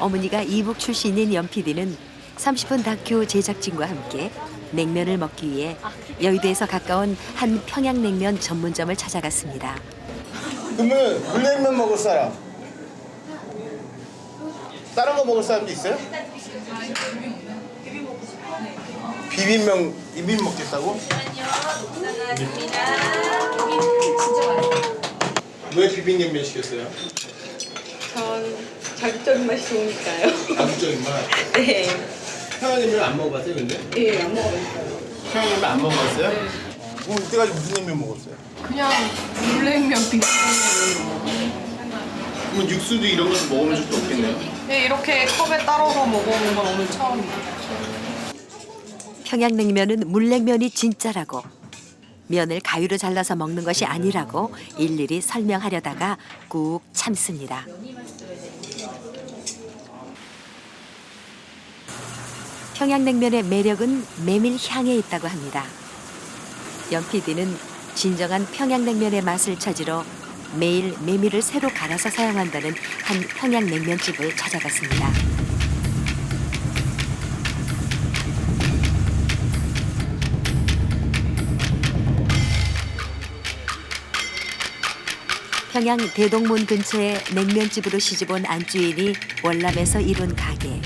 어머니가 이북 출신인 연 PD는 30분 다큐 제작진과 함께 냉면을 먹기 위해 여의도에서 가까운 한 평양냉면 전문점을 찾아갔습니다. 그러면 물냉면 먹을 사람? 다른 거 먹을 사람도 있어요? 비빔 먹겠다고? 왜 비빔냉면 시켰어요? 전 자극적인 맛이 좋으니까요. 자극적인 맛. 네. 평양냉면 안 먹어봤어요, 근데? 예, 안 먹어봤어요. 평양냉면 안 먹어봤어요? 네. 그럼 이때까지 무슨 냉면 먹었어요? 그냥 물냉면, 비빔냉면. 그럼 육수도 이런 것도 먹어본 적도 없겠네요? 네, 이렇게 컵에 따라서 먹어본 건 오늘 처음이에요. 평양냉면은 물냉면이 진짜라고, 면을 가위로 잘라서 먹는 것이 아니라고 일일이 설명하려다가 꾹 참습니다. 평양냉면의 매력은 메밀 향에 있다고 합니다. 연 PD는 진정한 평양냉면의 맛을 찾으러 매일 메밀을 새로 갈아서 사용한다는 한 평양냉면집을 찾아갔습니다. 평양 대동문 근처의 냉면집으로 시집온 안주인이 월남에서 이룬 가게.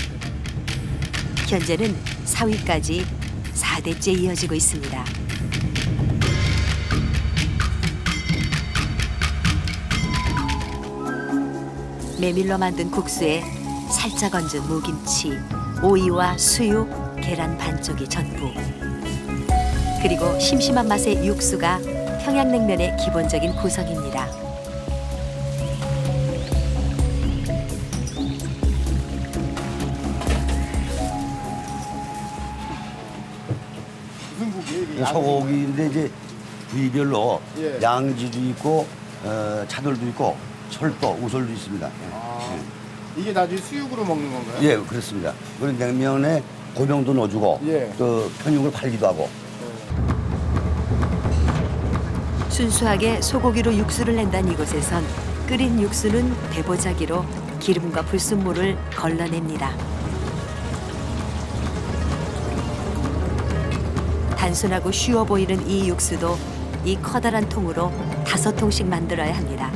현재는 사위까지 4대째 이어지고 있습니다. 메밀로 만든 국수에 살짝 얹은 무김치, 오이와 수육, 계란 반쪽이 전부. 그리고 심심한 맛의 육수가 평양냉면의 기본적인 구성입니다. 무슨 국이에요? 소고기인데 이제 부위별로 예. 양지도 있고 차돌도 있고 철도, 우설도 있습니다. 이게 나중에 수육으로 먹는 건가요? 예, 그렇습니다. 그리고 냉면에 고명도 넣어주고 예. 또 편육을 팔기도 하고. 순수하게 소고기로 육수를 낸다는 이곳에선 끓인 육수는 대보자기로 기름과 불순물을 걸러냅니다. 단순하고 쉬워 보이는 이 육수도 이 커다란 통으로 5통씩 만들어야 합니다.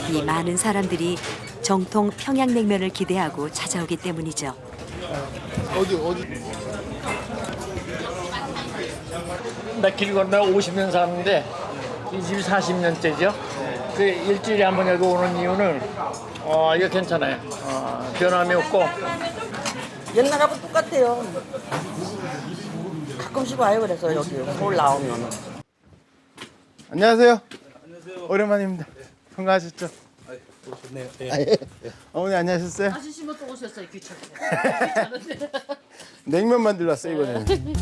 이 많은 사람들이 정통 평양냉면을 기대하고 찾아오기 때문이죠. 어디? 나 길 건너 50년 사는데 이 집이 40년째죠. 그 일주일에 한 번 여기 오는 이유는 이거 괜찮아요. 변함이 없고 옛날하고 똑같아요. 가끔씩 와요. 그래서 여기 서울 나오면. 안녕하세요. 오랜만입니다. 건강하셨죠? 좋네요. 어머니 안녕하셨어요? 아시면 또 오셨어요, 귀찮게. 냉면 만들러 왔어요, 이번에는.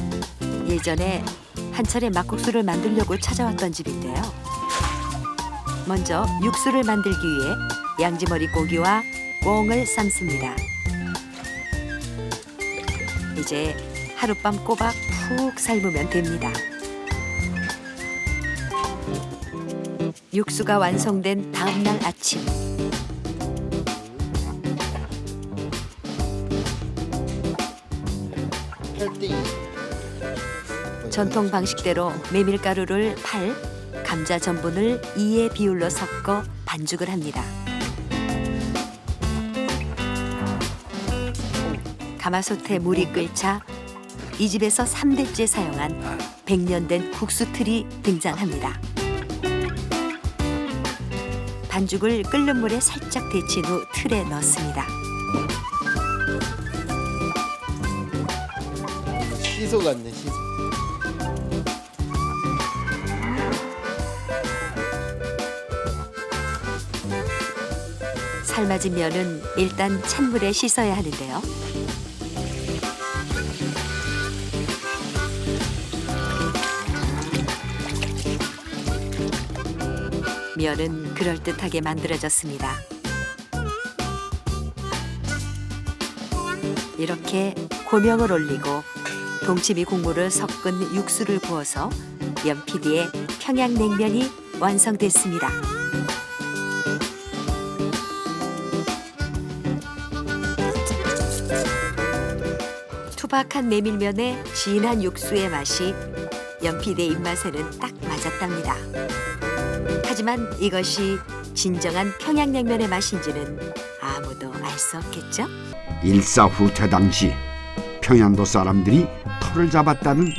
예전에 한 차례 막국수를 만들려고 찾아왔던 집인데요. 먼저 육수를 만들기 위해 양지머리 고기와 꽁을 삶습니다. 이제 하룻밤 꼬박 푹 삶으면 됩니다. 육수가 완성된 다음 날 아침. 전통 방식대로 메밀가루를 8, 감자 전분을 2의 비율로 섞어 반죽을 합니다. 가마솥에 물이 끓자 이 집에서 3대째 사용한 100년 된 국수틀이 등장합니다. 반죽을 끓는 물에 살짝 데친 후 틀에 넣습니다. 시소 같네, 시소. 삶아진 면은 일단 찬물에 씻어야 하는데요. 면은 그럴듯하게 만들어졌습니다. 이렇게 고명을 올리고 동치미 국물을 섞은 육수를 부어서 연 PD의 평양냉면이 완성됐습니다. 투박한 메밀면에 진한 육수의 맛이 연필의 입맛에는 딱 맞았답니다. 하지만 이것이 진정한 평양냉면의 맛인지는 아무도 알 수 없겠죠? 일사후퇴 당시 평양도 사람들이 터를 잡았다는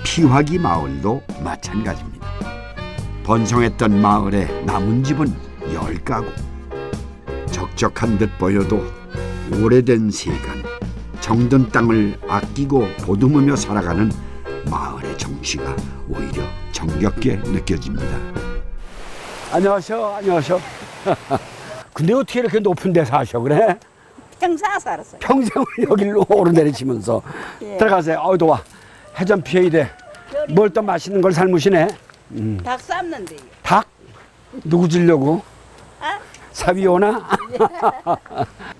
피화기 마을도 마찬가지입니다. 번성했던 마을의 남은 집은 10가구. 적적한 듯 보여도 오래된 세간, 정든 땅을 아끼고 보듬으며 살아가는 마을의 정취가 오히려 정겹게 느껴집니다. 안녕하셔, 안녕하셔. 근데 어떻게 이렇게 높은 데 사셔 그래? 평생 살았어요. 평생을 여기로 오르내리치면서 들어가세요. 어우 더워. 해 좀 피해야 돼. 뭘 또 맛있는 걸 삶으시네. 닭 삶는데요. 닭? 누구 주려고? 아? 사위 오나?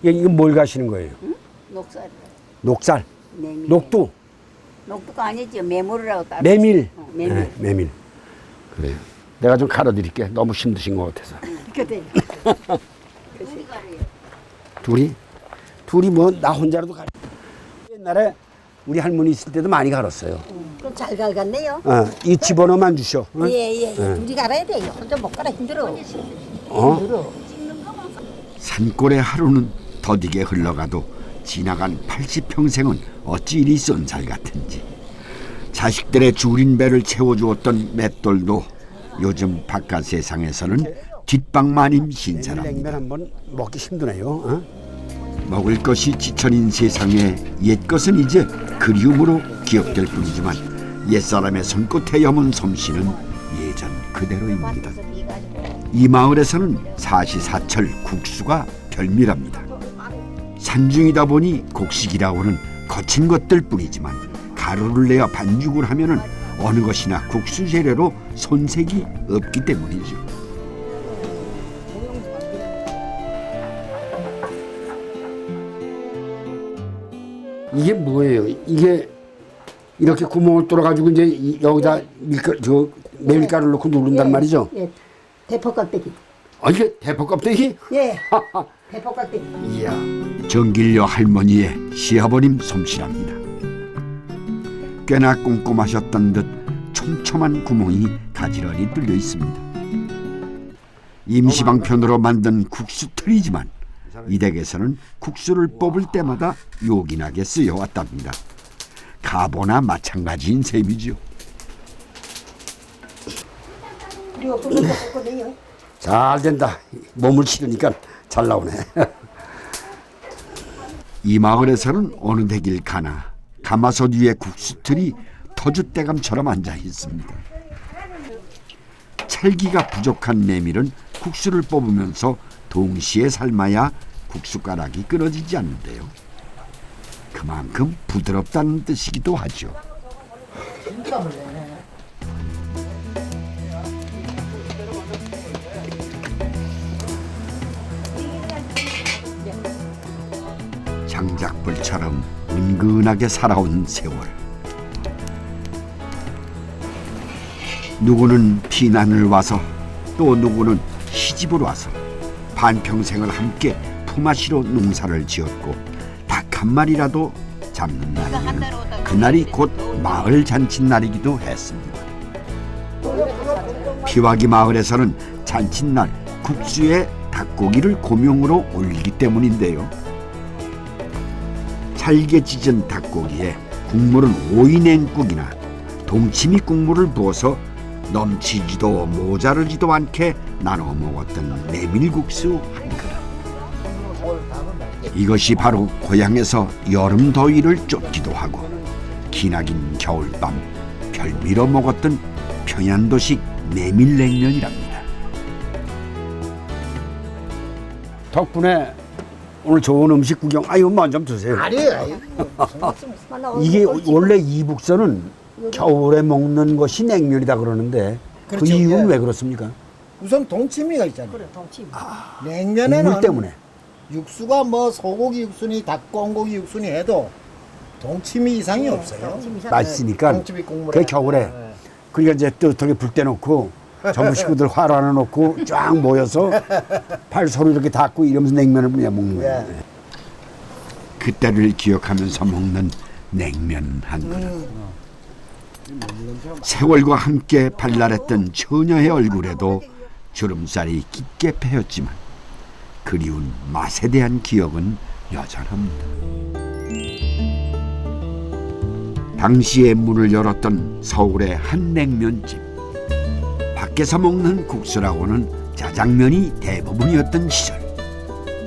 이건 뭘 가시는 거예요? 녹살. 녹살, 메밀. 녹두, 녹두가 아니죠. 메밀이라고 따로. 메밀. 메밀. 네, 메밀. 그래요. 내가 좀 갈아드릴게. 너무 힘드신 것 같아서. 그래. 둘이 뭐 나 혼자라도 갈. 옛날에 우리 할머니 있을 때도 많이 갈았어요. 그럼 잘 갈갔네요. 이 집어넣으면 주셔. 응? 예. 둘이 갈아야 돼요. 혼자 못 갈아 힘들어. 어? 산골의 하루는 더디게 흘러가도 지나간 80평생은 어찌 이리 쏜살 같은지. 자식들의 줄인 배를 채워주었던 맷돌도 요즘 바깥 세상에서는 뒷방마님 신세랍니다. 냉면 한번 먹기 힘드네요. 어? 먹을 것이 지천인 세상에 옛것은 이제 그리움으로 기억될 뿐이지만 옛사람의 손끝에 여문 솜씨는 예전 그대로입니다. 이 마을에서는 사시사철 국수가 별미랍니다. 산중이다 보니 곡식이라고는 거친 것들 뿐이지만 가루를 내어 반죽을 하면은 어느 것이나 국수 재료로 손색이 없기 때문이죠. 이게 뭐예요? 이게 이렇게 구멍을 뚫어가지고 이제 여기다 메밀가루를 넣고 누른단 말이죠? 예. 대포 깍대기. 이게 대포 껍데기? 예. 대포 깍대기. 이야. 정길려 할머니의 시아버님 솜씨랍니다. 꽤나 꼼꼼하셨던 듯 촘촘한 구멍이 가지런히 뚫려 있습니다. 임시방편으로 만든 국수틀이지만 이 댁에서는 국수를 뽑을 때마다 요긴하게 쓰여왔답니다. 가보나 마찬가지인 셈이죠. 그리고 그것도 먹거든요. 잘 된다. 몸을 치르니까 잘 나오네. 이 마을에서는 어느 댁일 가나 가마솥 위에 국수틀이 터줏대감처럼 앉아 있습니다. 찰기가 부족한 메밀은 국수를 뽑으면서 동시에 삶아야 국수가락이 끊어지지 않는데요. 그만큼 부드럽다는 뜻이기도 하죠. 장작불처럼 은근하게 살아온 세월. 누구는 피난을 와서 또 누구는 시집을 와서 반평생을 함께 품앗이로 농사를 지었고 닭 한 마리라도 잡는 날이면 그날이 곧 마을 잔칫날이기도 했습니다. 피화기 마을에서는 잔칫날 국수에 닭고기를 고명으로 올리기 때문인데요. 잘게 찢은 닭고기에 국물은 오이냉국이나 동치미 국물을 부어서 넘치지도 모자르지도 않게 나눠 먹었던 메밀국수 한 그릇. 이것이 바로 고향에서 여름 더위를 쫓기도 하고 기나긴 겨울밤 별미로 먹었던 평양도식 메밀냉면이랍니다. 덕분에 오늘 좋은 음식 구경. 이거 먼저 좀 드세요. 아니에요. 이게 원래 이북선은 겨울에 먹는 것이 냉면이다 그러는데 그렇죠. 그 이유는 예. 왜 그렇습니까? 우선 동치미가 있잖아요. 그래, 동치미. 냉면에는 국물 때문에. 육수가 뭐 소고기 육수니 닭공고기 육수니 해도 동치미 이상이 없어요. 맛있으니까 동치미 국물에. 그 겨울에 그러니까 이제 뜨뜻하게 불 때 놓고 전부 식구들 화로 하나 놓고 쫙 모여서 팔 서로 이렇게 닿고 이러면서 냉면을 그냥 먹는 거예요. 예. 그때를 기억하면서 먹는 냉면 한 그릇. 세월과 함께 발랄했던 처녀의 얼굴에도 주름살이 깊게 패였지만 그리운 맛에 대한 기억은 여전합니다. 당시에 문을 열었던 서울의 한 냉면집. 밖에서 먹는 국수라고는 짜장면이 대부분이었던 시절.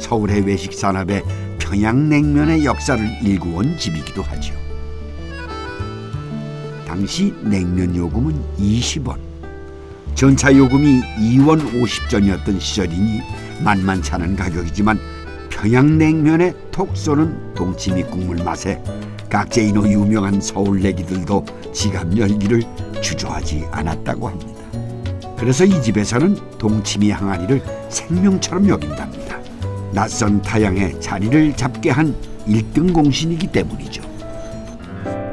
서울의 외식 산업에 평양냉면의 역사를 일구온 집이기도 하죠. 당시 냉면 요금은 20원, 전차 요금이 2원 50전이었던 시절이니 만만치 않은 가격이지만 평양냉면의 톡 쏘는 동치미 국물 맛에 각제인으로 유명한 서울내기들도 지갑 열기를 주저하지 않았다고 합니다. 그래서 이 집에서는 동치미 항아리를 생명처럼 여긴답니다. 낯선 타향에 자리를 잡게 한 1등 공신이기 때문이죠.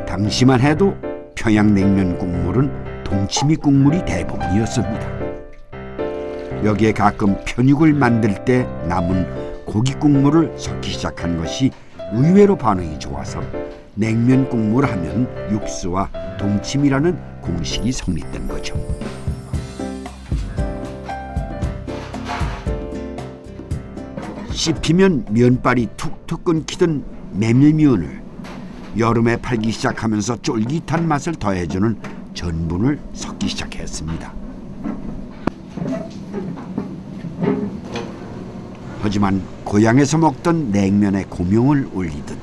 당시만 해도 평양냉면 국물은 동치미 국물이 대부분이었습니다. 여기에 가끔 편육을 만들 때 남은 고기 국물을 섞기 시작한 것이 의외로 반응이 좋아서 냉면 국물 하면 육수와 동치미라는 공식이 성립된 거죠. 씹히면 면발이 툭툭 끊기던 메밀면을 여름에 팔기 시작하면서 쫄깃한 맛을 더해주는 전분을 섞기 시작했습니다. 하지만 고향에서 먹던 냉면에 고명을 올리듯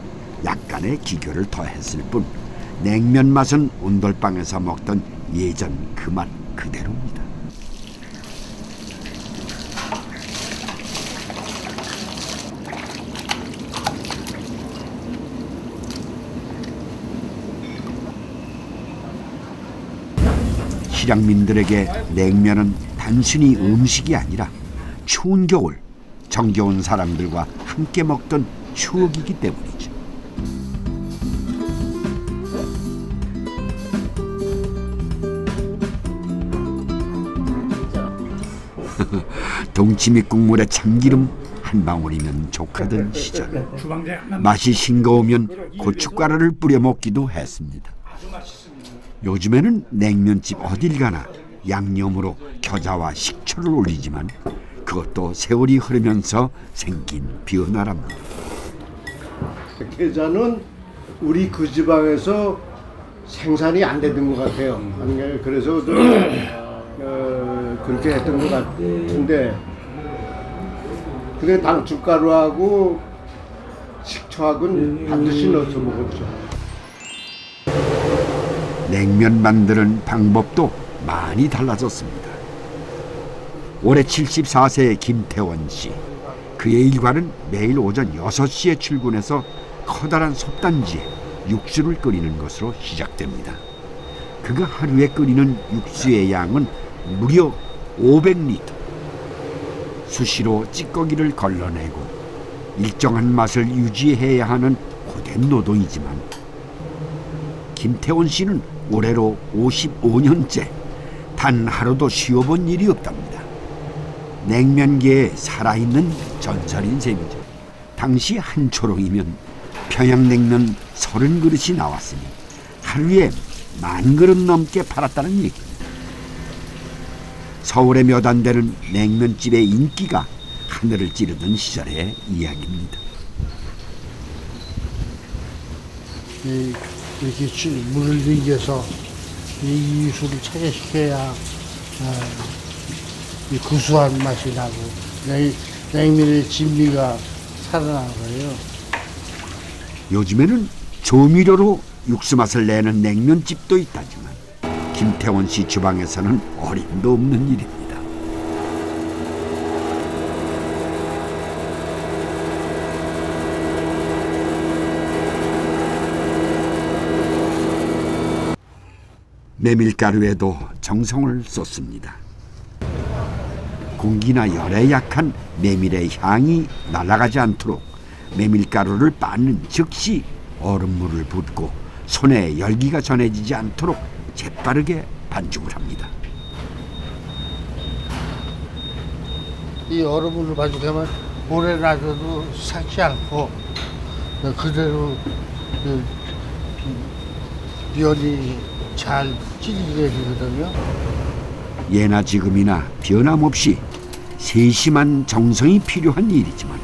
약간의 기교를 더했을 뿐 냉면 맛은 온돌방에서 먹던 예전 그 맛 그대로입니다. 실향민들에게 냉면은 단순히 음식이 아니라 추운 겨울 정겨운 사람들과 함께 먹던 추억이기 때문이죠. 동치미 국물에 참기름 한 방울이면 족하던 시절. 맛이 싱거우면 고춧가루를 뿌려 먹기도 했습니다. 요즘에는 냉면집 어딜 가나 양념으로 겨자와 식초를 올리지만 그것도 세월이 흐르면서 생긴 변화랍니다. 게자는 우리 그 지방에서 생산이 안 되는 것 같아요. 그래서 그렇게 했던 것 같은데, 근데 당춧가루하고 식초하고는 반드시 넣어서 먹었죠. 냉면 만드는 방법도 많이 달라졌습니다. 올해 74세의 김태원 씨. 그의 일과는 매일 오전 6시에 출근해서 커다란 솥단지에 육수를 끓이는 것으로 시작됩니다. 그가 하루에 끓이는 육수의 양은 무려 500리터. 수시로 찌꺼기를 걸러내고 일정한 맛을 유지해야 하는 고된 노동이지만 김태원 씨는 올해로 55년째 단 하루도 쉬어본 일이 없답니다. 냉면계에 살아있는 전설인 셈이죠. 당시 한 초롱이면 평양냉면 30그릇이 나왔으니 하루에 10,000그릇 넘게 팔았다는 얘기입니다. 서울에 몇 안 되는 냉면집의 인기가 하늘을 찌르던 시절의 이야기입니다. 이렇게 물을 넘겨서 이 육수를 차게시켜야 이 구수한 맛이 나고 냉면의 진미가 살아나고요. 요즘에는 조미료로 육수 맛을 내는 냉면집도 있다지만 김태원 씨 주방에서는 어림도 없는 일입니다. 메밀가루에도 정성을 쏟습니다. 공기나 열에 약한 메밀의 향이 날아가지 않도록 메밀가루를 빻는 즉시 얼음물을 붓고 손에 열기가 전해지지 않도록 재빠르게 반죽을 합니다. 이 얼음물을 반죽하면 오래 놔둬도 삭지 않고 그대로 면이 잘 찌게 되거든요. 예나 지금이나 변함없이 세심한 정성이 필요한 일이지만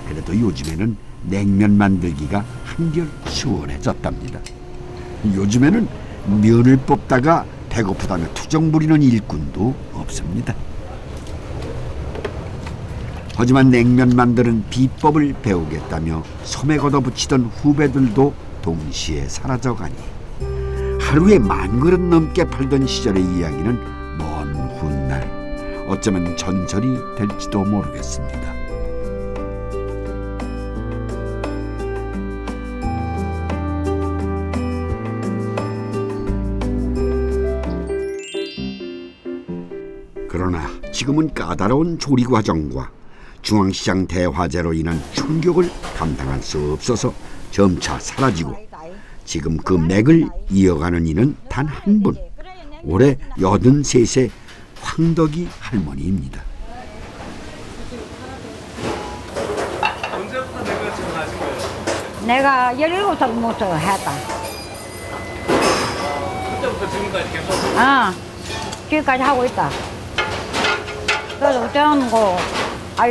그래도 요즘에는 냉면 만들기가 한결 수월해졌답니다. 요즘에는 면을 뽑다가 배고프다며 투정 부리는 일꾼도 없습니다. 하지만 냉면 만드는 비법을 배우겠다며 소매 걷어붙이던 후배들도 동시에 사라져가니 하루에 10,000그릇 넘게 팔던 시절의 이야기는 먼 훗날 어쩌면 전설이 될지도 모르겠습니다. 그러나 지금은 까다로운 조리 과정과 중앙시장 대화재로 인한 충격을 감당할 수 없어서 점차 사라지고 지금 그 맥을 이어가는 이는 단 한 분, 올해 83세 황덕이 할머니입니다. 언제부터 내가 지금 하신 거예요? 내가 17살부터 했다. 그때부터 지금까지 계속? 지금까지 하고 있다. 그래서 그때는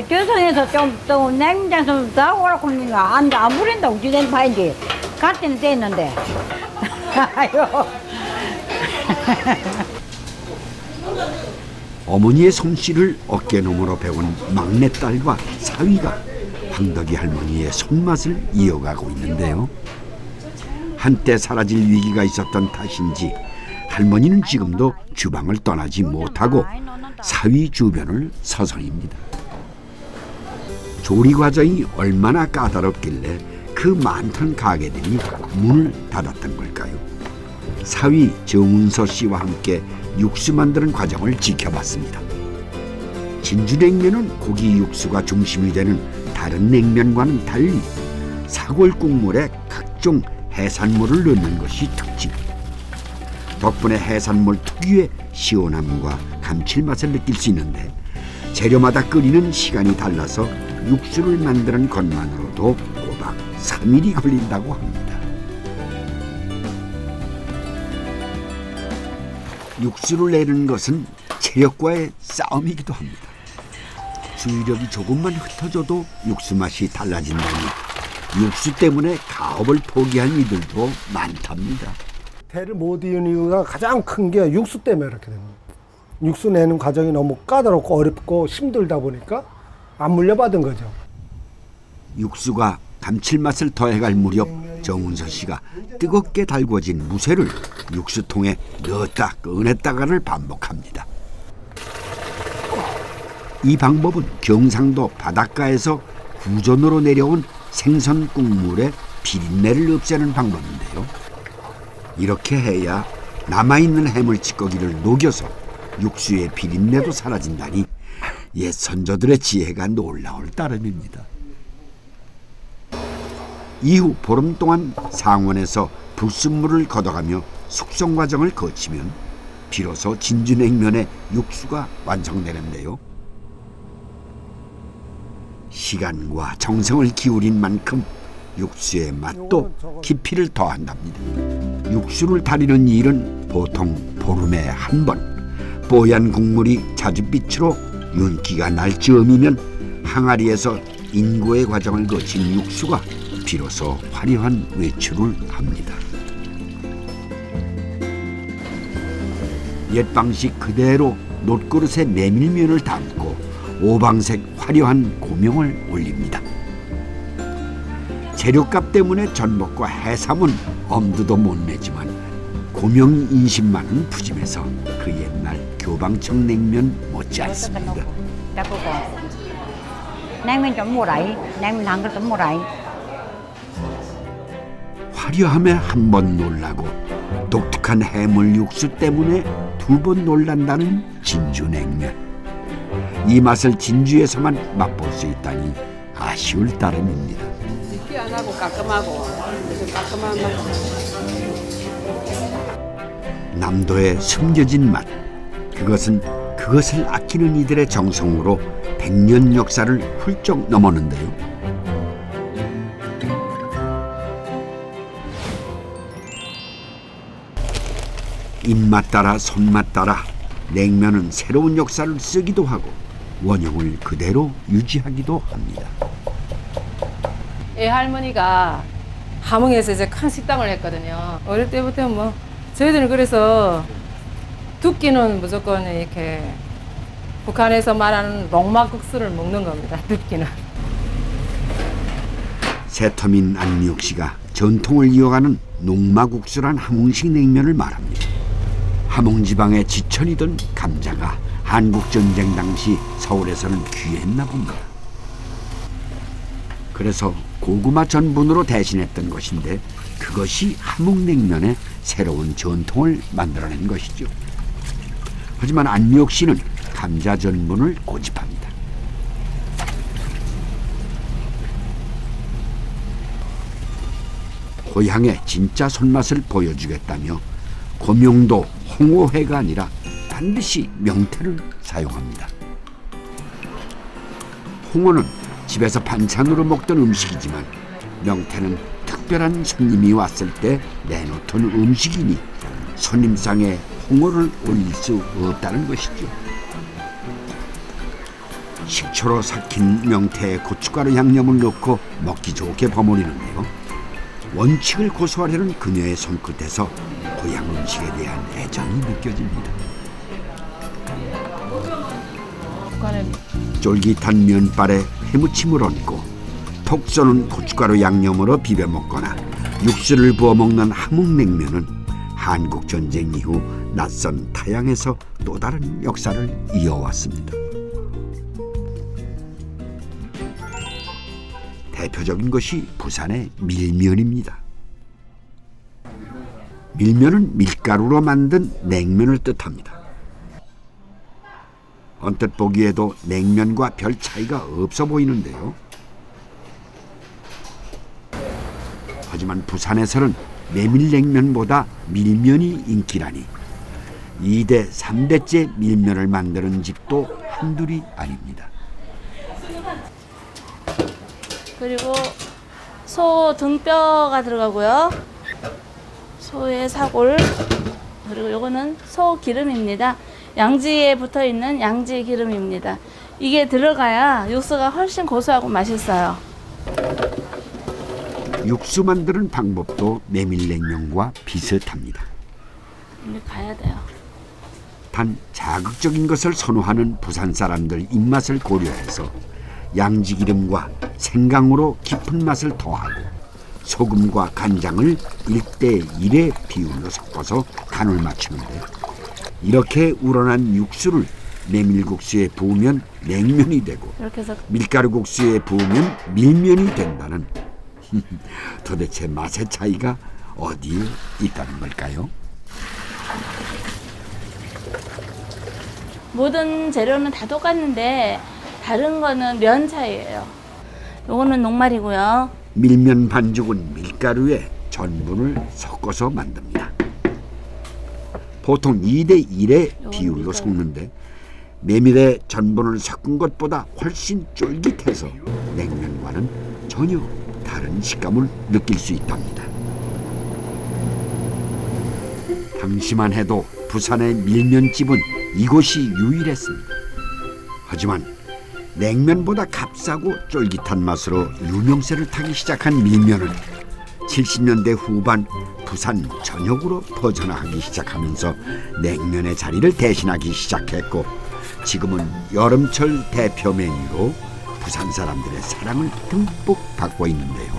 대선에서 또 냉장 좀 더 오라고 하니까 안 부린다. 우주된 파인데. 갈 때는 됐는데. 어머니의 솜씨를 어깨너머로 배운 막내딸과 사위가 황덕이 할머니의 손맛을 이어가고 있는데요. 한때 사라질 위기가 있었던 탓인지 할머니는 지금도 주방을 떠나지 못하고 사위 주변을 서성입니다. 조리 과정이 얼마나 까다롭길래 그 많던 가게들이 문을 닫았던 걸까요? 사위 정운서 씨와 함께 육수 만드는 과정을 지켜봤습니다. 진주냉면은 고기 육수가 중심이 되는 다른 냉면과는 달리 사골 국물에 각종 해산물을 넣는 것이 특징. 덕분에 해산물 특유의 시원함과 감칠맛을 느낄 수 있는데 재료마다 끓이는 시간이 달라서 육수를 만드는 것만으로도 꼬박 3일이 걸린다고 합니다. 육수를 내는 것은 체력과의 싸움이기도 합니다. 주의력이 조금만 흩어져도 육수 맛이 달라진다니 육수 때문에 가업을 포기한 이들도 많답니다. 대를 못 이은 이유가 가장 큰 게 육수 때문에 이렇게 됩니다. 육수 내는 과정이 너무 까다롭고 어렵고 힘들다 보니까 안 물려받은 거죠. 육수가 감칠맛을 더해갈 무렵 정운서 씨가 뜨겁게 달궈진 무쇠를 육수통에 넣었다 꺼냈다가를 반복합니다. 이 방법은 경상도 바닷가에서 구전으로 내려온 생선 국물의 비린내를 없애는 방법인데요. 이렇게 해야 남아있는 해물찌꺼기를 녹여서 육수의 비린내도 사라진다니 옛 선조들의 지혜가 놀라울 따름입니다. 이후 보름 동안 상온에서 불순물을 걷어가며 숙성 과정을 거치면 비로소 진주냉면의 육수가 완성되는데요. 시간과 정성을 기울인 만큼 육수의 맛도 깊이를 더한답니다. 육수를 다리는 일은 보통 보름에 한 번. 뽀얀 국물이 자줏빛으로 윤기가 날 즈음이면 항아리에서 인고의 과정을 거친 육수가 비로소 화려한 외출을 합니다. 옛 방식 그대로 놋그릇에 메밀면을 담고 오방색 화려한 고명을 올립니다. 재료값 때문에 전복과 해삼은 엄두도 못 내지만 고명 인심만은 푸짐해서 그 옛날 교방청 냉면 못지않습니다. 냉면 좀 뭐라이? 냉면 한 그릇 좀 뭐라이? 화려함에 한 번 놀라고 독특한 해물 육수 때문에 2번 놀란다는 진주냉면. 이 맛을 진주에서만 맛볼 수 있다니 아쉬울 따름입니다. 느끼 안 하고 깔끔하고 깔끔한 맛. 남도의 숨겨진 맛. 그것을 아끼는 이들의 정성으로 100년 역사를 훌쩍 넘었는데요. 입맛 따라 손맛 따라 냉면은 새로운 역사를 쓰기도 하고 원형을 그대로 유지하기도 합니다. 할머니가 함흥에서 이제 큰 식당을 했거든요. 어릴 때부터 뭐 저희들은 그래서 두 끼는 무조건 이렇게 북한에서 말하는 녹막국수를 먹는 겁니다. 두 끼는. 새터민 안미옥 씨가 전통을 이어가는 녹막국수란 함흥식 냉면을 말합니다. 함흥지방의 지천이던 감자가 한국전쟁 당시 서울에서는 귀했나 봅니다. 그래서 고구마 전분으로 대신했던 것인데 그것이 함흥냉면의 새로운 전통을 만들어낸 것이죠. 하지만 안미옥 씨는 감자 전분을 고집합니다. 고향의 진짜 손맛을 보여주겠다며 고명도 홍어회가 아니라 반드시 명태를 사용합니다. 홍어는 집에서 반찬으로 먹던 음식이지만 명태는 특별한 손님이 왔을 때 내놓던 음식이니 손님상에 홍어를 올릴 수 없다는 것이죠. 식초로 삭힌 명태에 고춧가루 양념을 넣고 먹기 좋게 버무리는데요. 원칙을 고수하려는 그녀의 손끝에서 고향 음식에 대한 애정이 느껴집니다. 쫄깃한 면발에 회무침을 얹고 톡 쏘는 고춧가루 양념으로 비벼 먹거나 육수를 부어 먹는 함흥냉면은 한국전쟁 이후 낯선 타향에서 또 다른 역사를 이어왔습니다. 대표적인 것이 부산의 밀면입니다. 밀면은 밀가루로 만든 냉면을 뜻합니다. 언뜻 보기에도 냉면과 별 차이가 없어 보이는데요. 하지만 부산에서는 메밀냉면보다 밀면이 인기라니 2대 3대째 밀면을 만드는 집도 한둘이 아닙니다. 그리고 소 등뼈가 들어가고요. 소의 사골, 그리고 요거는 소 기름입니다. 양지에 붙어있는 양지 기름입니다. 이게 들어가야 육수가 훨씬 고소하고 맛있어요. 육수 만드는 방법도 메밀냉면과 비슷합니다. 이제 가야 돼요. 단 자극적인 것을 선호하는 부산 사람들 입맛을 고려해서 양지 기름과 생강으로 깊은 맛을 더하고 소금과 간장을 1대1의 비율로 섞어서 간을 맞추는데 이렇게 우러난 육수를 메밀국수에 부으면 냉면이 되고 밀가루국수에 부으면 밀면이 된다는 도대체 맛의 차이가 어디에 있다는 걸까요? 모든 재료는 다 똑같는데 다른 거는 면 차이예요. 요거는 녹말이고요. 밀면 반죽은 밀가루에 전분을 섞어서 만듭니다. 보통 2대1의 비율로 섞는데 메밀에 전분을 섞은 것보다 훨씬 쫄깃해서 냉면과는 전혀 다른 식감을 느낄 수 있답니다. 당시만 해도 부산의 밀면집은 이곳이 유일했습니다. 하지만 냉면보다 값싸고 쫄깃한 맛으로 유명세를 타기 시작한 밀면은 70년대 후반 부산 전역으로 퍼져나가기 시작하면서 냉면의 자리를 대신하기 시작했고 지금은 여름철 대표 메뉴로 부산 사람들의 사랑을 듬뿍 받고 있는데요.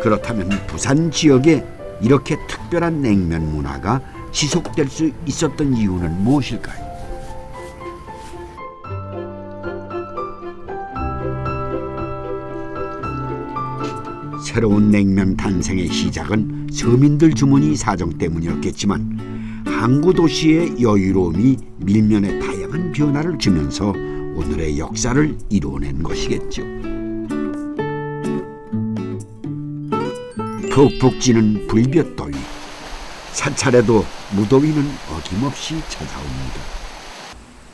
그렇다면 부산 지역에 이렇게 특별한 냉면 문화가 지속될 수 있었던 이유는 무엇일까요? 새로운 냉면 탄생의 시작은 서민들 주머니 사정 때문이었겠지만 항구 도시의 여유로움이 밀면의 다양한 변화를 주면서 오늘의 역사를 이루어낸 것이겠죠. 푹푹 찌는 불볕더위, 사찰에도 무더위는 어김없이 찾아옵니다.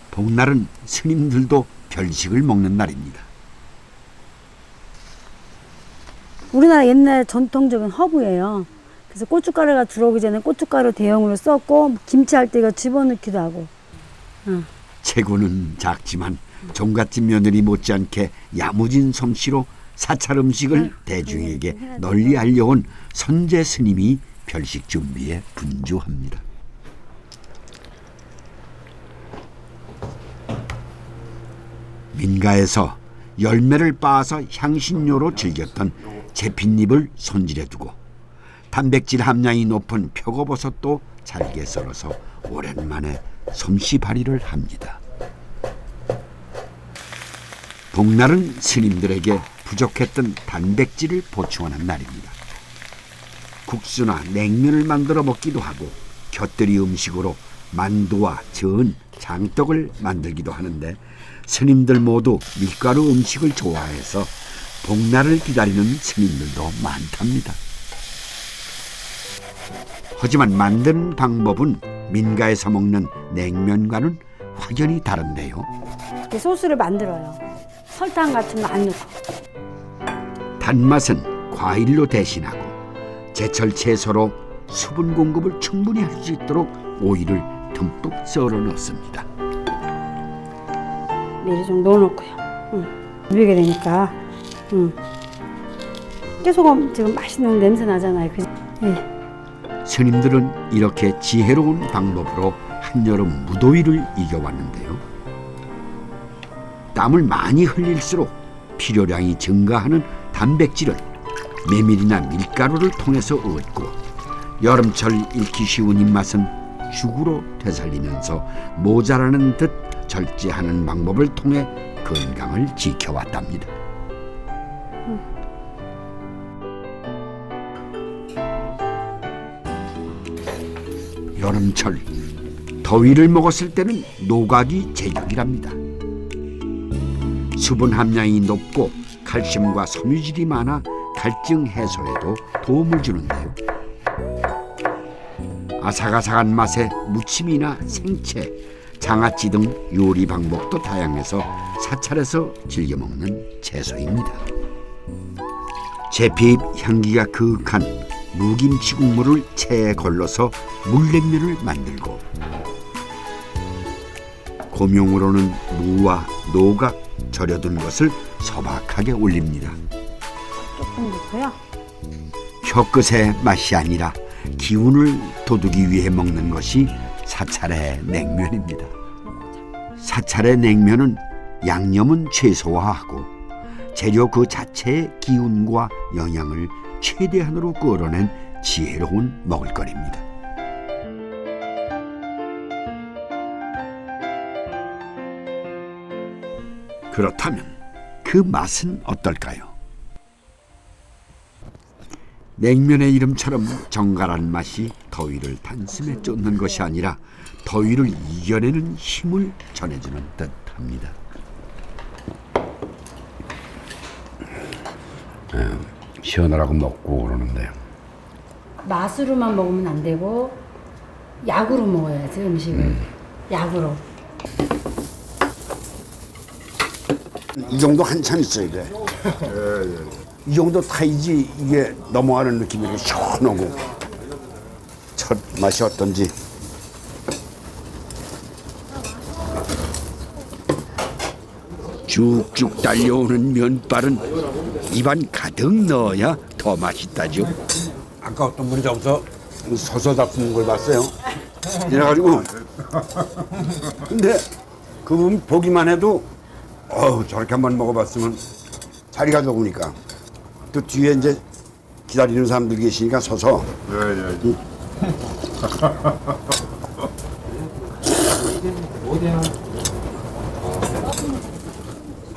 복날은 스님들도 별식을 먹는 날입니다. 우리나라 옛날 전통적인 허브예요. 그래서 고춧가루가 들어오기 전에 고춧가루 대용으로 썼고 김치할 때 이거 집어넣기도 하고. 체구는 작지만 종갓집 며느리 못지않게 야무진 솜씨로 사찰 음식을 대중에게 널리 알려온 선제 스님이 별식 준비에 분주합니다. 민가에서 열매를 빻아서 향신료로 즐겼던 제핏잎을 손질해 두고 단백질 함량이 높은 표고버섯도 잘게 썰어서 오랜만에 솜씨 발휘를 합니다. 복날은 스님들에게 부족했던 단백질을 보충하는 날입니다. 국수나 냉면을 만들어 먹기도 하고 곁들이 음식으로 만두와 전, 장떡을 만들기도 하는데 스님들 모두 밀가루 음식을 좋아해서 복날을 기다리는 스님들도 많답니다. 하지만 만드는 방법은 민가에서 먹는 냉면과는 확연히 다른데요. 이렇게 소스를 만들어요. 설탕 같은 거 안 넣고. 단맛은 과일로 대신하고 제철 채소로 수분 공급을 충분히 할 수 있도록 오이를 듬뿍 썰어 넣습니다. 미리 좀 넣어놓고요. 비비게 되니까. 깨소금 지금 맛있는 냄새 나잖아요. 예. 스님들은 이렇게 지혜로운 방법으로 한여름 무더위를 이겨왔는데요. 땀을 많이 흘릴수록 필요량이 증가하는 단백질은 메밀이나 밀가루를 통해서 얻고 여름철 잃기 쉬운 입맛은 죽으로 되살리면서 모자라는 듯 절제하는 방법을 통해 건강을 지켜왔답니다. 여름철 더위를 먹었을 때는 노각이 제격이랍니다. 수분 함량이 높고 칼슘과 섬유질이 많아 갈증 해소에도 도움을 주는데요. 아삭아삭한 맛에 무침이나 생채, 장아찌 등 요리 방법도 다양해서 사찰에서 즐겨 먹는 채소입니다. 제피잎 향기가 그윽한 무김치 국물을 체에 걸러서 물냉면을 만들고 고명으로는 무와 노각 절여둔 것을 소박하게 올립니다. 조금 넣고요. 혀끝의 맛이 아니라 기운을 돋우기 위해 먹는 것이 사찰의 냉면입니다. 사찰의 냉면은 양념은 최소화하고 재료 그 자체의 기운과 영양을 최대한으로 끌어낸 지혜로운 먹을거리입니다. 그렇다면 그 맛은 어떨까요? 냉면의 이름처럼 정갈한 맛이 더위를 단숨에 쫓는 것이 아니라 더위를 이겨내는 힘을 전해주는 듯합니다. 시원하라고 먹고 그러는데 맛으로만 먹으면 안 되고 약으로 먹어야지 음식을. 약으로. 이 정도 한참 있어야 돼. 이 정도 타야지 이게 넘어가는 느낌이 이렇게 시원하고 첫 맛이 어떤지. 쭉쭉 달려오는 면발은 입안 가득 넣어야 더 맛있다죠. 아까 어떤 분이 저기서 서서 잡수는 걸 봤어요. 이래가지고 근데 그분 보기만 해도 저렇게 한번 먹어봤으면 자리가 적으니까 또 뒤에 이제 기다리는 사람들 계시니까 서서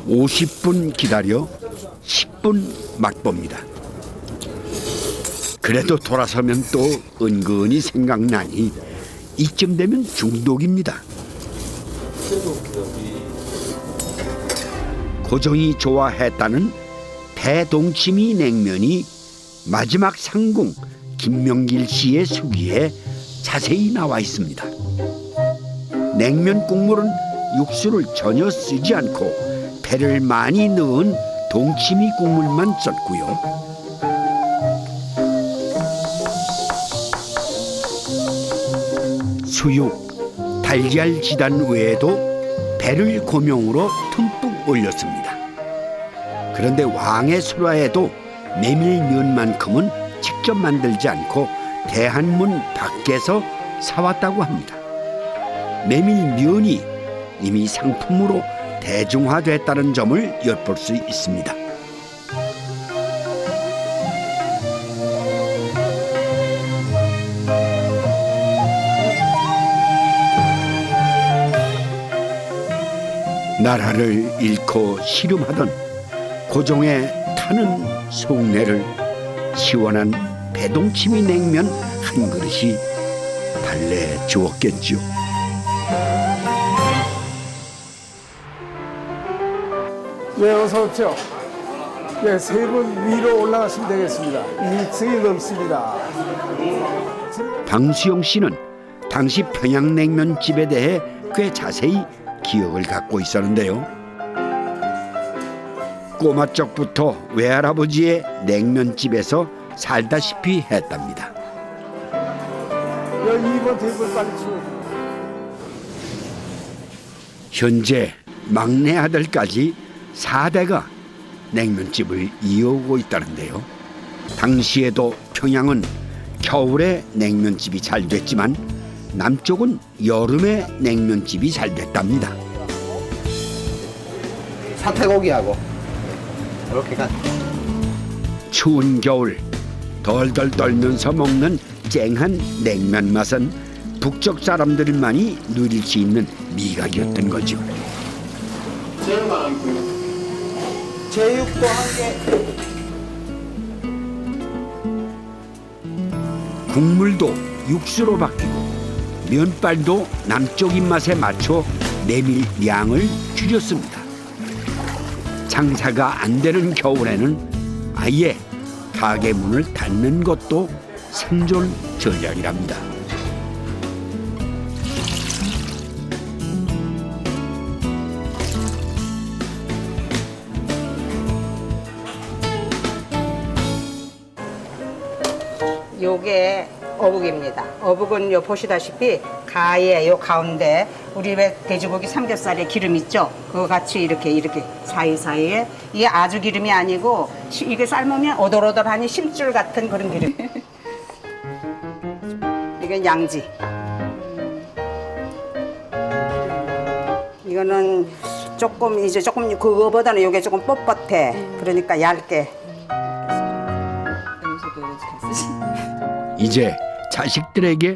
50분 기다려 10분 맛봅니다. 그래도 돌아서면 또 은근히 생각나니 이쯤 되면 중독입니다. 고정이 좋아했다는 대동치미 냉면이 마지막 상궁 김명길 씨의 수기에 자세히 나와 있습니다. 냉면 국물은 육수를 전혀 쓰지 않고 배를 많이 넣은 동치미 국물만 썼고요. 수육, 달걀 지단 외에도 배를 고명으로 듬뿍 올렸습니다. 그런데 왕의 수라에도 메밀면만큼은 직접 만들지 않고 대한문 밖에서 사왔다고 합니다. 메밀면이 이미 상품으로 대중화됐다는 점을 엿볼 수 있습니다. 나라를 잃고 시름하던 고종의 타는 속내를 시원한 배동치미 냉면 한 그릇이 달래주었겠죠. 네, 어서 오십시오. 네, 세 분 위로 올라가시면 되겠습니다. 2층이 넘습니다. 방수영 씨는 당시 평양냉면집에 대해 꽤 자세히 기억을 갖고 있었는데요. 꼬마 쪽부터 외할아버지의 냉면집에서 살다시피 했답니다. 여기 2번 테이블 빨리 치워. 현재 막내 아들까지 4대가 냉면집을 이어오고 있다는데요. 당시에도 평양은 겨울에 냉면집이 잘 됐지만 남쪽은 여름에 냉면집이 잘 됐답니다. 사태고기하고 이렇게 가. 추운 겨울 덜덜 떨면서 먹는 쨍한 냉면 맛은 북쪽 사람들만이 누릴 수 있는 미각이었던 거죠. 제육도 한 개. 국물도 육수로 바뀌고 면발도 남쪽 입맛에 맞춰 메밀 양을 줄였습니다. 장사가 안 되는 겨울에는 아예 가게 문을 닫는 것도 생존 전략이랍니다. 요게 어묵입니다. 어묵은 요 보시다시피 가에 요 가운데 우리 왜 돼지고기 삼겹살에 기름 있죠? 그거 같이 이렇게 사이사이에 이게 아주 기름이 아니고 이게 삶으면 오돌오돌하니 심줄 같은 그런 기름. 이게 양지. 이거는 조금 그거보다는 요게 조금 뻣뻣해. 그러니까 얇게. 이제 자식들에게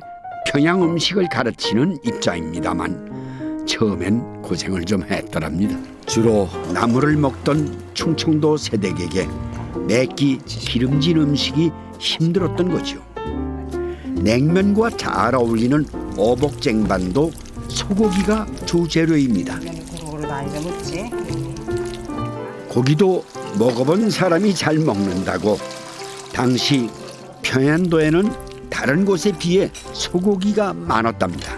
평양 음식을 가르치는 입장입니다만 처음엔 고생을 좀 했더랍니다. 주로 나물을 먹던 충청도 세대에게 맵기 기름진 음식이 힘들었던 거죠. 냉면과 잘 어울리는 어복쟁반도 소고기가 주재료입니다. 고기도 먹어본 사람이 잘 먹는다고 당시 평안도에는 다른 곳에 비해 소고기가 많았답니다.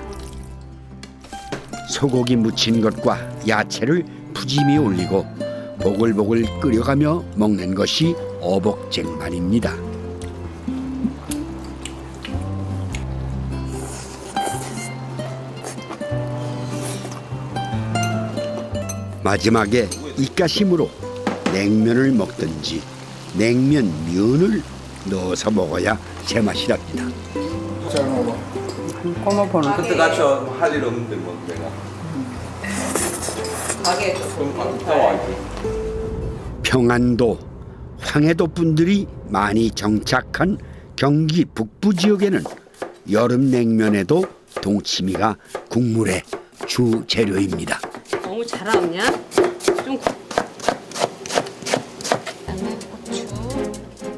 소고기 무친 것과 야채를 푸짐히 올리고 보글보글 끓여가며 먹는 것이 어복쟁반입니다. 마지막에 입가심으로 냉면을 먹든지 냉면면을 넣어서 먹어야 제맛이랍니다. 그때 같이 할 일 없는데 뭐 내가. 평안도, 황해도 분들이 많이 정착한 경기 북부 지역에는 여름 냉면에도 동치미가 국물의 주 재료입니다. 너무 잘 나왔냐? 좀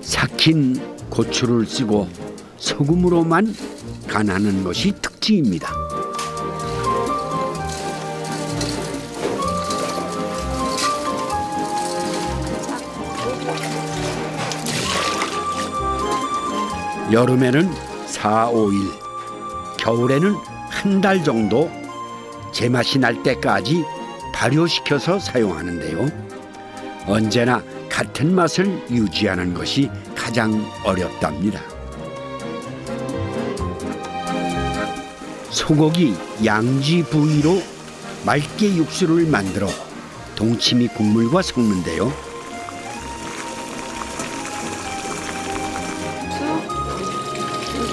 삭힌 고추를 쓰고 소금으로만 간하는 것이 특징입니다. 여름에는 4, 5일, 겨울에는 한 달 정도 제맛이 날 때까지 발효시켜서 사용하는데요. 언제나 같은 맛을 유지하는 것이 가장 어렵답니다. 소고기 양지 부위로 맑게 육수를 만들어 동치미 국물과 섞는데요.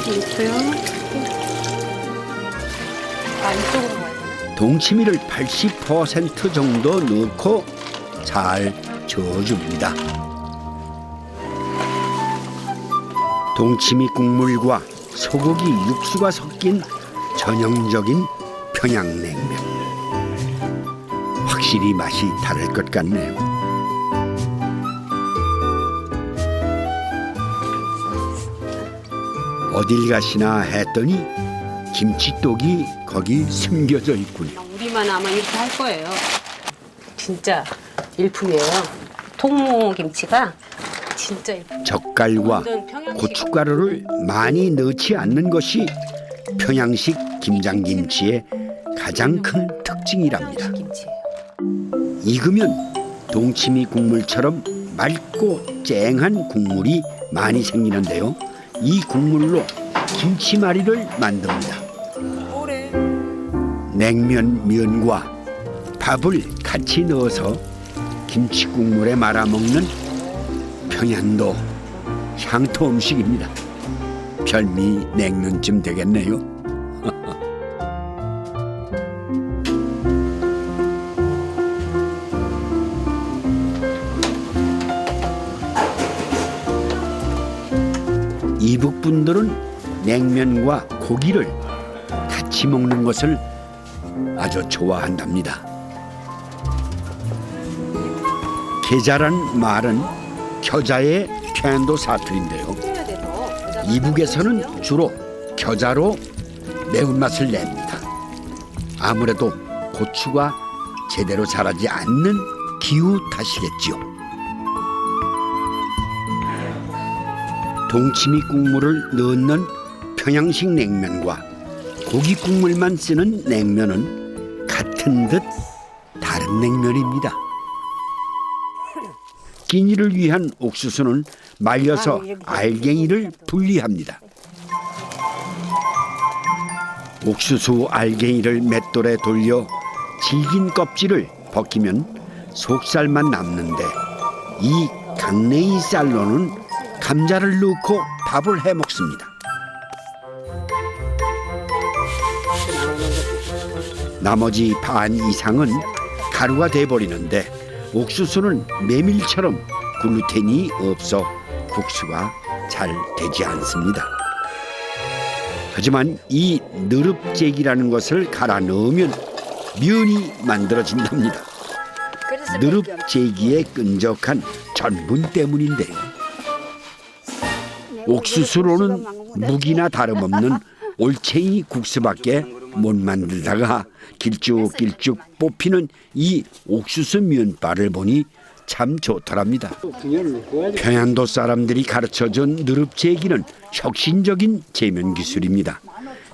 이쪽으로 가야 되나? 동치미를 80% 정도 넣고 잘 저어줍니다. 동치미 국물과 소고기 육수가 섞인 전형적인 평양냉면. 확실히 맛이 다를 것 같네요. 어딜 가시나 했더니 김치독이 거기 숨겨져 있군요. 우리만 아마 이렇게 할 거예요. 진짜 일품이에요. 통무김치가 진짜 일품. 젓갈과 고춧가루를 많이 넣지 않는 것이 평양식 김장김치의 가장 큰 특징이랍니다. 익으면 동치미 국물처럼 맑고 쨍한 국물이 많이 생기는데요. 이 국물로 김치말이를 만듭니다. 냉면 면과 밥을 같이 넣어서 김치 국물에 말아 먹는 평양도 향토 음식입니다. 별미 냉면쯤 되겠네요. 이북 분들은 냉면과 고기를 같이 먹는 것을 아주 좋아한답니다. 계자란 말은 겨자의 편도 사투리인데요. 이북에서는 주로 겨자로 매운맛을 냅니다. 아무래도 고추가 제대로 자라지 않는 기후 탓이겠지요. 동치미 국물을 넣는 평양식 냉면과 고기 국물만 쓰는 냉면은 같은 듯 다른 냉면입니다. 끼니를 위한 옥수수는 말려서 알갱이를 분리합니다. 옥수수 알갱이를 맷돌에 돌려 질긴 껍질을 벗기면 속살만 남는데 이 강냉이 쌀로는 감자를 넣고 밥을 해 먹습니다. 나머지 반 이상은 가루가 돼버리는데 옥수수는 메밀처럼 글루텐이 없어 국수가 잘 되지 않습니다. 하지만 이 느릅재기라는 것을 갈아 넣으면 면이 만들어진답니다. 느릅재기의 끈적한 전분 때문인데요. 옥수수로는 묵이나 다름없는 올챙이 국수밖에 못 만들다가 길쭉길쭉 뽑히는 이 옥수수 면발을 보니 참 좋더랍니다. 평안도 사람들이 가르쳐준 느릅재기는 혁신적인 제면 기술입니다.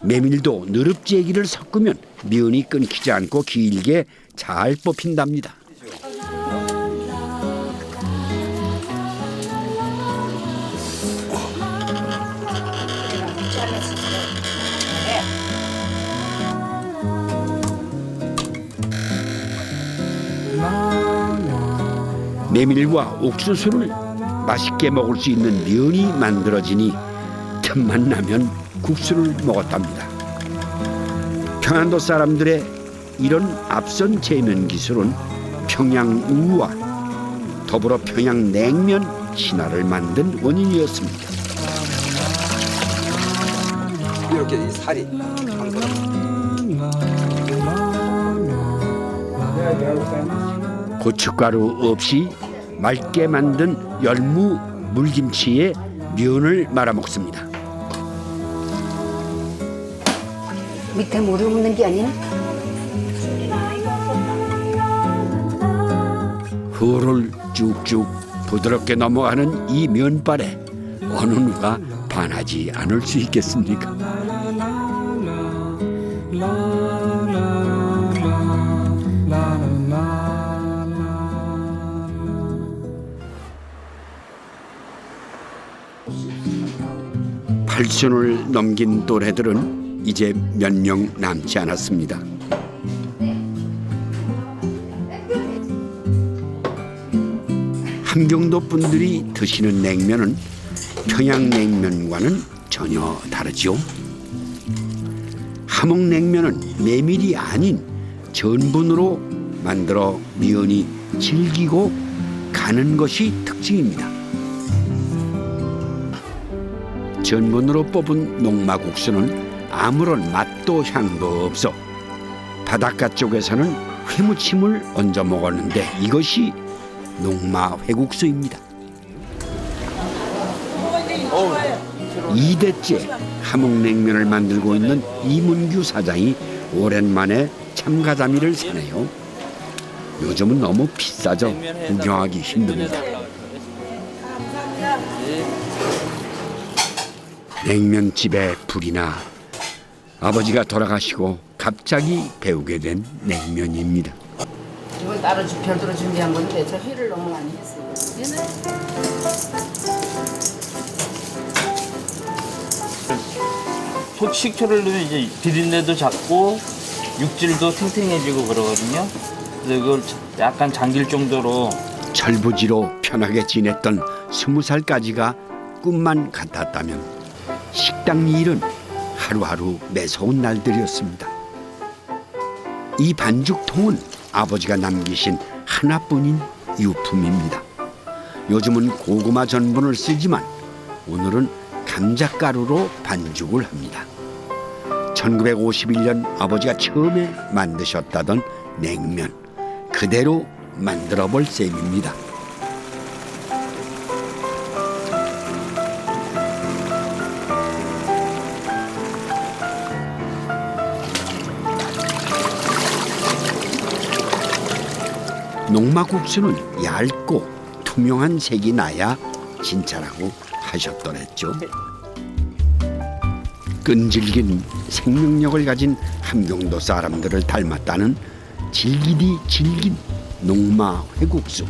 메밀도 느릅재기를 섞으면 면이 끊기지 않고 길게 잘 뽑힌답니다. 메밀과 옥수수를 맛있게 먹을 수 있는 면이 만들어지니 틈만 나면 국수를 먹었답니다. 평안도 사람들의 이런 앞선 제면 기술은 평양우와 더불어 평양냉면 신화를 만든 원인이었습니다. 이렇게 이 살이 고춧가루 없이 맑게 만든 열무 물김치에 면을 말아 먹습니다. 밑에 물을 묻는 게 아니네. 흙을 쭉쭉 부드럽게 넘어가는 이 면발에 어느 누가 반하지 않을 수 있겠습니까? 팔순을 넘긴 또래들은 이제 몇 명 남지 않았습니다. 함경도 분들이 드시는 냉면은 평양냉면과는 전혀 다르죠. 함흥냉면은 메밀이 아닌 전분으로 만들어 미연이 질기고 가는 것이 특징입니다. 전분으로 뽑은 녹마국수는 아무런 맛도 향도 없어 바닷가 쪽에서는 회무침을 얹어 먹었는데 이것이 녹마회국수입니다. 2대째 함흥냉면을 만들고 있는 이문규 사장이 오랜만에 참가자미를 사네요. 요즘은 너무 비싸져 구경하기 힘듭니다. 냉면집에 불이 나 아버지가 돌아가시고 갑자기 배우게 된 냉면입니다. 이건 따로 별도로 준비한 건데 저 회를 너무 많이 했어요. 식초를 넣으면 이제 비린내도 작고 육질도 탱탱해지고 그러거든요. 그래서 이걸 약간 잠길 정도로 철부지로 편하게 지냈던 20살까지가 꿈만 같았다면 식당 일은 하루하루 매서운 날들이었습니다. 이 반죽통은 아버지가 남기신 하나뿐인 유품입니다. 요즘은 고구마 전분을 쓰지만 오늘은 감자가루로 반죽을 합니다. 1951년 아버지가 처음에 만드셨다던 냉면 그대로 만들어 볼 셈입니다. 녹마국수는 얇고 투명한 색이 나야 진짜라고 하셨더랬죠. 끈질긴 생명력을 가진 함경도 사람들을 닮았다는 질기디 질긴 녹마회국수.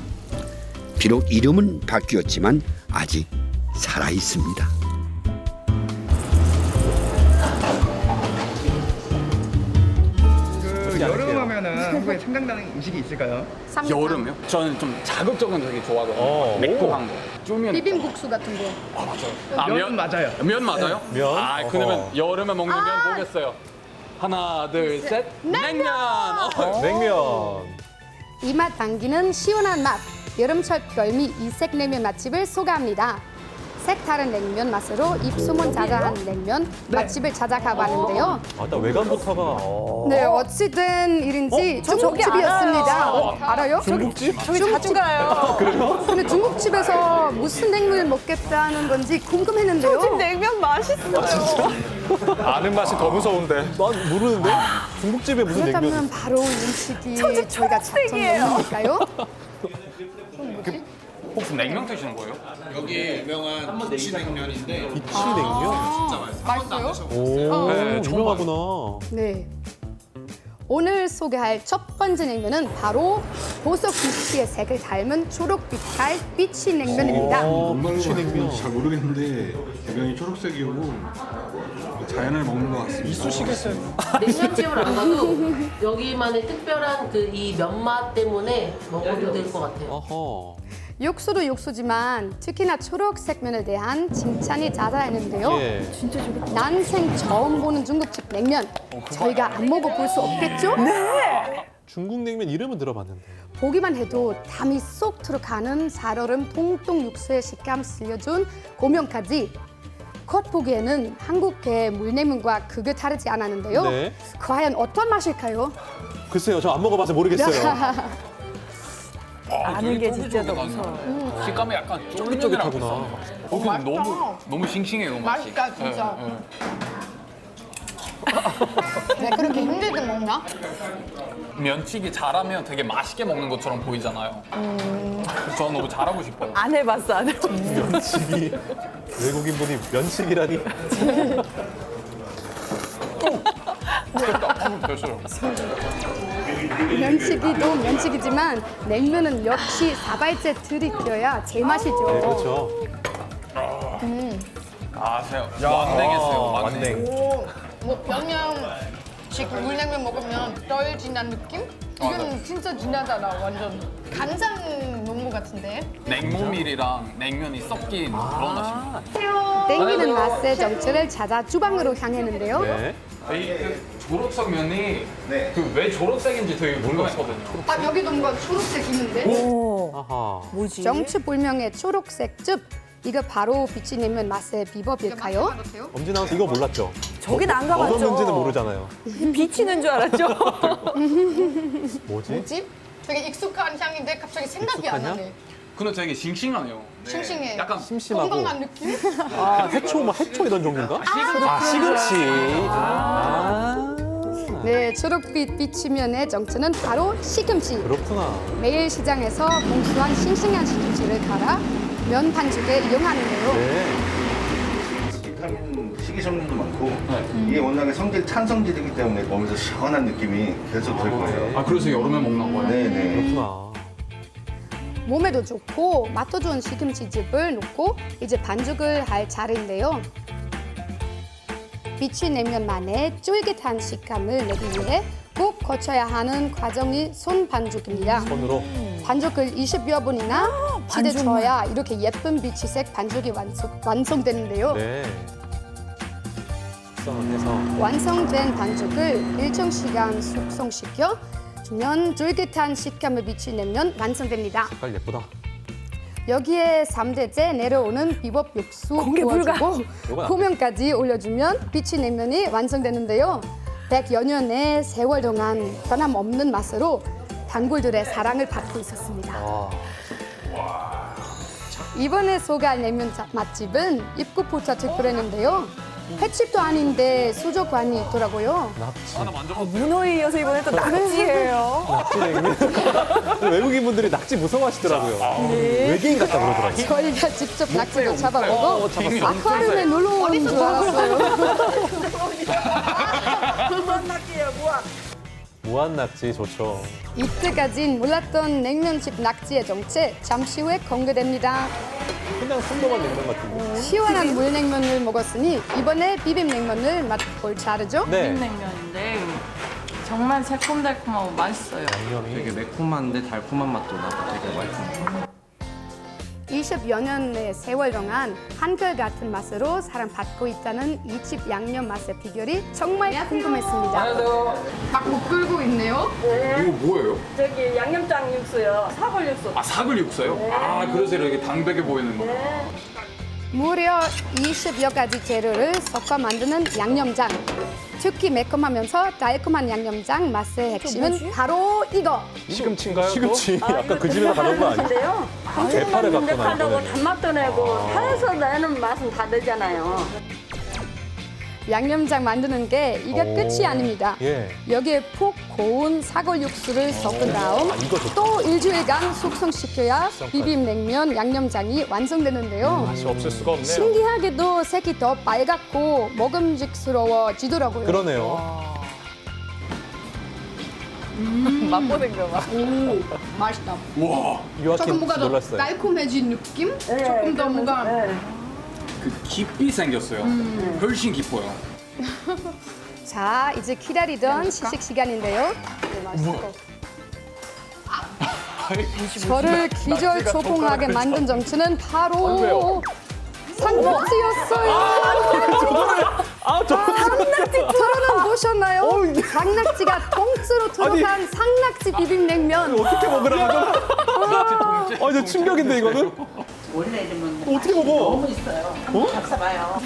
비록 이름은 바뀌었지만 아직 살아있습니다. 여름 하면은 한국에 생각나는 음식이 있을까요? 여름요? 저는 좀 자극적인 거 되게 좋아하거든요. 매콤한 거. 쫄면. 비빔국수 같은 거. 아, 면 맞아요. 면 맞아요? 면? 아, 그러면 여름에 먹는 면 보겠어요. 하나, 둘, 셋. 냉면! 이 맛 당기는 시원한 맛. 여름철 별미 이색 냉면 맛집을 소개합니다. 색다른 냉면 맛으로 입소문 자자한 냉면 맛집을 찾아가봤는데요. 나 외관부터가. 네, 어찌된 일인지 중국집이었습니다. 알아요? 중국집? 저기 자주 가요. 그래요? 근데 중국집에서 무슨 냉면을 먹겠다는 건지 궁금했는데요. 집 냉면 맛있어요. 진짜? 아는 맛이 더 무서운데. 난 모르는데? 중국집에 무슨 냉면? 그렇다면 바로 이 음식이 저집 저희가 찾던 냉면일까요? 혹시 냉면 드시는 거예요? 여기 유명한 비치냉면인데 비치냉면? 진짜 맛있어요? 오, 네, 유명하구나. 네. 오늘 소개할 첫 번째 냉면은 바로 보석 비치의 색을 닮은 초록빛깔 비치냉면입니다. 정말로 잘 모르겠는데 배경이 초록색이고 자연을 먹는 것 같습니다. 이쑤시개쌤. 냉면집을 안 가도 여기만의 특별한 그 이 면맛 때문에 먹어도 될 것 같아요. 어허. 육수도 육수지만 특히나 초록색 면에 대한 칭찬이 자자했는데요. 예. 진짜 저기 난생 처음 보는 중국집 냉면. 저희가 안 먹어볼 수 없겠죠? 네. 중국 냉면 이름은 들어봤는데. 보기만 해도 담이 쏙 들어가는 살얼음 통통 육수의 식감 들려준 고명까지 겉보기에는 한국의 물냉면과 크게 다르지 않았는데요. 네. 과연 어떤 맛일까요? 글쎄요, 저 안 먹어봐서 모르겠어요. 아는 게 진짜 더 무서워. 식감이 약간 쫄깃쫄깃하구나. 근데 너무 싱싱해요, 맛이. 맛있다, 진짜. 네, 네. 왜 그렇게 힘들게 먹나? 면치기 잘하면 되게 맛있게 먹는 것처럼 보이잖아요. 저는 너무 잘하고 싶어요. 안 해봤어, 안 해봤어. 면치기. 외국인분이 면치기라니. 됐어요. 면치기도 면치기지만 냉면은 역시 사발째 들이켜야 제맛이죠. 네, 그렇죠. 아, 완냉했어요, 완냉. 뭐 평양식 물냉면 먹으면 덜 진한 느낌? 이건 진짜 진하잖아, 완전. 간장 농무 같은데? 냉모밀이랑 냉면이 섞인 그런 맛입니다. 땡기는 맛의 정체를 찾아 주방으로 향했는데요. 그 초록색 면이 그 왜 초록색인지 되게 궁금했거든요. 아, 여기도 뭔가 초록색 있는데? 뭐지? 정체불명의 초록색 즙. 이거 바로 빛이 내면 맛의 비법일까요? 엄지 나와서 이거 몰랐죠? 저긴 안 가봤죠. 어떤 면지는 모르잖아요. 비치는 줄 알았죠? 뭐지? 되게 익숙한 향인데 갑자기 생각이 안 나네. 근데 되게 싱싱하네요. 싱싱해. 약간 심심하고. 건강한 느낌? 아, 해초, 뭐 해초 이런 종류인가? 시금치. 네, 초록빛 비치면의 정체는 바로 시금치. 그렇구나. 매일 시장에서 공수한 싱싱한 시금치를 갈아 면 반죽에 이용하는데요. 비타민 식이섬유도 많고 이게 워낙에 찬성질이기 때문에 몸에서 시원한 느낌이 계속 들 거예요. 아, 그래서 여름에 먹는 거예요? 네네. 그렇구나. 몸에도 좋고 맛도 좋은 시금치즙을 넣고 이제 반죽을 할 차례인데요. 빛이 내면만의 쫄깃한 식감을 내기 위해 꼭 거쳐야 하는 과정이 손 반죽입니다. 손으로? 반죽을 20여 분이나 지대쳐야 이렇게 예쁜 비치색 반죽이 완성되는데요. 네. 숙성을 해서. 완성된 반죽을 일정 시간 숙성시켜 주면 쫄깃한 식감을 비치내면 완성됩니다. 색깔 예쁘다. 여기에 3대째 내려오는 비법 육수 부어주고 고명까지 올려주면 빛이 내면이 완성되는데요. 100여 년의 세월 동안 변함없는 맛으로 단골들의 사랑을 받고 있었습니다. 이번에 소개할 냉면 맛집은 입구부터 특별했는데요. 횟집도 아닌데 수족관이 있더라고요. 문어에 이어서 이번에 또 낙지예요. 낙지 냉면. 외국인분들이 낙지 무서워하시더라고요. 네. 외계인 같다 그러더라고요. 저희가 직접 낙지도 잡아보고 잡았어. 아쿠아리움에 놀러 온 줄 알았어요. 무한 낙지예요, 무한. 무한 낙지 좋죠. 이때까진 몰랐던 냉면집 낙지의 정체 잠시 후에 공개됩니다. 그냥 평범한 냉면 같은데. 시원한 물냉면을 먹었으니 이번에 비빔냉면을 맛볼 차례죠? 네. 비빔냉면인데 정말 새콤달콤하고 맛있어요. 되게 매콤한데 달콤한 맛도 나고 되게 맛있어요. 20여 년의 세월 동안 한결같은 맛으로 사랑받고 있다는 이 집 양념 맛의 비결이 정말 궁금했습니다. 안녕하세요. 막 끓고 있네요. 이거 뭐예요? 저기 양념장 육수요. 사골 육수. 아, 사글 육수요? 아, 그래서 이렇게 담백해 보이는 거. 무려 20여 가지 재료를 섞어 만드는 양념장. 특히 매콤하면서 달콤한 양념장 맛의 핵심은 바로 이거. 시금치인가요? 시금치. 아까 그 집에서 가져온 거 아니에요? 대파를 갖고 하고 나왔거든요. 단맛도 내고 타에서 내는 맛은 다르잖아요. 양념장 만드는 게 이게 끝이 아닙니다. 예. 여기에 푹 고운 사골 육수를 섞은 다음 이거 좋다. 또 일주일간 숙성시켜야 비빔냉면 양념장이 완성되는데요. 맛이 없을 수가 없네요. 신기하게도 색이 더 빨갛고 먹음직스러워지더라고요. 그러네요. 맛보는 거 봐. 오, 맛있다. 와. 조금 뭔가 더 놀랐어요. 달콤해진 느낌? 조금 더 뭔가 그 깊이 생겼어요. 훨씬 깊어요. 자, 이제 기다리던 시식 시간인데요. 저를 기절 초봉하게 만든 정체는 바로 상낙지였어요. 상낙지 저는 보셨나요? 상낙지가 통째로 들어간 상낙지 비빔냉면. 어떻게 먹으라고? 저 충격인데 이거는? 원래 이러면 어떻게 먹어? 너무 있어요. 한번 잡숴봐요.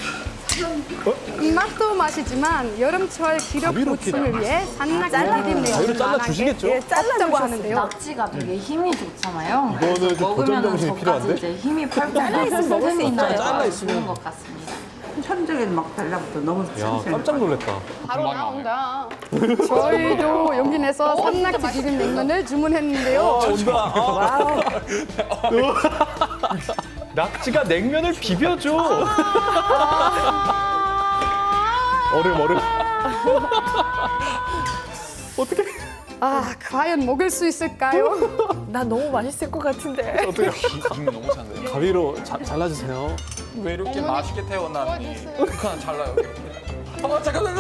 이 맛도 맛이지만 여름철 기력 보충을 위해 산낙지 비빔냉면을 가위로 잘라주시겠죠? 없다고 하는데요. 낙지가 되게 힘이 좋잖아요. 이거는 좀 도전 정신이 필요한데? 이제 힘이 팔팔 잘라 있으면 먹을 수 있어요. 잘라 있으면. 좋은 것 같습니다. 천적인 막 달라붙어 너무 야, 깜짝 놀랐다. 바로 나온다. 저희도 용기 내서 산낙지 비빔냉면을 주문했는데요. 온다. 낙지가 냉면을 비벼줘. 얼음. 어떻게? 아, 과연 먹을 수 있을까요? 나 너무 맛있을 것 같은데. 어떻게? 김이 너무 찬데요. 가위로 잘라주세요. 왜 이렇게 맛있게 태어났니? 그냥 잘라요. 잠깐만.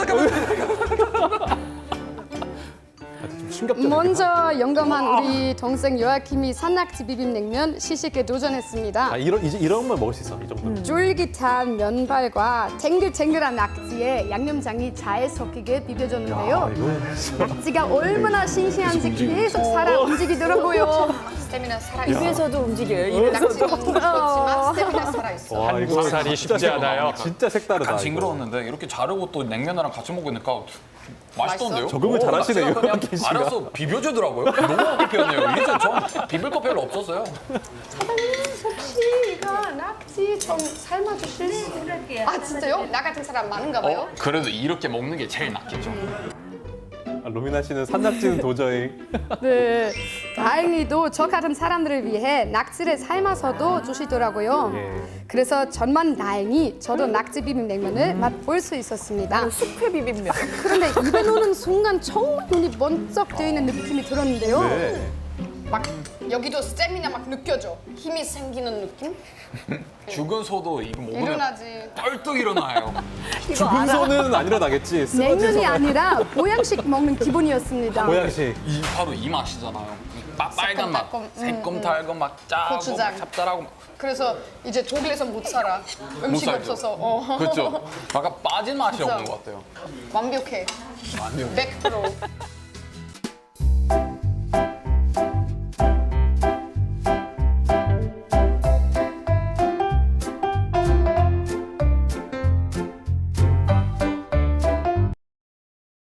먼저 영감한 우리 동생 요아킴이 산낙지 비빔냉면 시식에 도전했습니다. 아, 이런 걸 먹을 수 있어, 이 정도는. 쫄깃한 면발과 탱글탱글한 낙지에 양념장이 잘 섞이게 비벼줬는데요. 낙지가 얼마나 싱싱한지 계속 살아 움직이더라고요. 스태미나 살아있어. 입에서도 움직여요. 입에서도. 스태미나 살아있어. 와, 이거 살이 쉽지 않아요. 진짜 색다르다. 약간 징그러웠는데 이렇게 자르고 또 냉면이랑 같이 먹으니까 맛있던데요? 적응을 잘하시네요, 그냥 요아킴 씨가. 알아서 비벼주더라고요. 너무 불편해요. 이게 전 비빌 거 별로 없었어요. 사장님 혹시 이거 낙지 좀 삶아주실 수 있을게요? 아 진짜요? 나 같은 사람 많은가 봐요? 그래도 이렇게 먹는 게 제일 낫겠죠. 로미나 씨는 산낙지는 도저히. 네, 다행히도 저 같은 사람들을 위해 낙지를 삶아서도 주시더라고요. 그래서 전만 다행히 저도 낙지 비빔냉면을 맛볼 수 있었습니다. 숙회 비빔면. 그런데 입에 넣는 순간 정말 눈이 번쩍 뜨이는 느낌이 들었는데요. 막 여기도 스태미나 막 느껴져. 힘이 생기는 느낌? 죽은 소도 이거 먹으면 일어나지. 떨떡 일어나요. 죽은 소는 안 일어나겠지. 냉면이 아니라 보양식 먹는 기분이었습니다. 보양식. 바로 이 맛이잖아요. 빨간 맛, 새콤달콤 막 짜고 고추장. 막 짭짤하고 막. 그래서 이제 독일에서 못 살아. 음식 살죠. 없어서. 그렇죠. 약간 빠진 맛이 진짜. 없는 것 같아요. 완벽해. 완벽해. 100%.